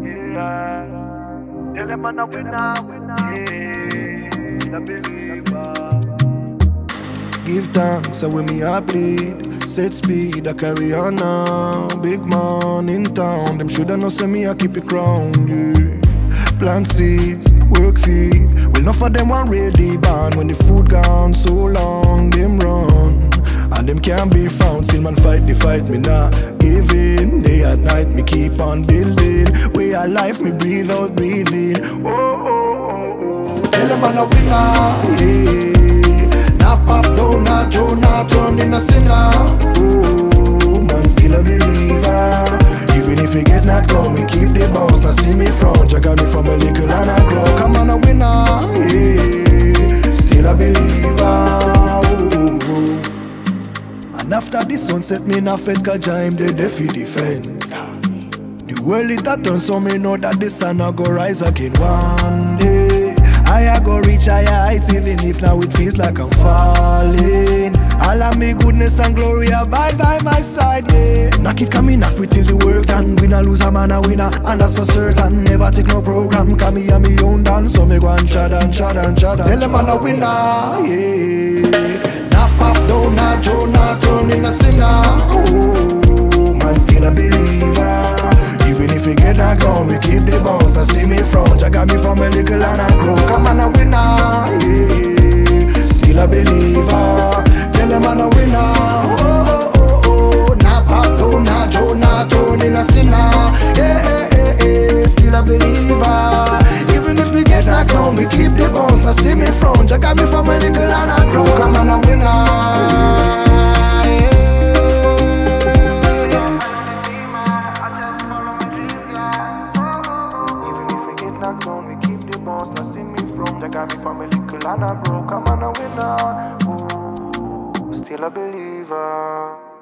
yeah. Tell them I'm a winner, yeah. Still a believer. Give thanks, so when me a bleed. Set speed, I carry on now. Big man in town, them shoulda know say me I keep it crown, yeah. Plant seeds, work feed. Well, enough of them want ready band. When the food gone so long, them run. And them can't be found, still man fight the fight, me not give in. Day and night, me keep on building. Way of life, me breathe out, breathe in. Oh, oh, oh, oh. Tell them I'm a winner, yeah. Not pop down, not Joe, not turn in a sinner. Oh, man, still a believer. Even if we get knocked down, we keep the bounce. Now see me front, you got me from a little and I grow. Come on, a winner, yeah. Still a believer. Oh. And after the sunset, me not fed, cause I'm the defi defend. The world it a turn, so me know that the sun a go rise again one day. I go reach higher heights, even if now it feels like I'm falling. All of me goodness and glory abide by my side, yeah. Knock it, come me knock we till the work done. Win or lose, a man a winner, and that's for certain. Never take no program, come me and me own dance. So me go and chad and chad and chad. Tell them I'm a winner, yeah. Not pop down, not Joe, not turn in a sinner. Oh, man, still a believer. Even if we get that gone, we keep the bounce. Now see me front, you got me from a little and I grow. Come on, a winner, yeah. Still a believer. Tell them I'm a winner. Oh, oh, oh, oh. Not pop down, not Joe, not turn in a sinner. Yeah, yeah, yeah, yeah. Still a believer. Even if we get that gone, we keep the bounce. Now see me front, you got me from a little and I grow. Come on, a winner. You got me from a little and I broke. I'm on a winner. Ooh, still a believer.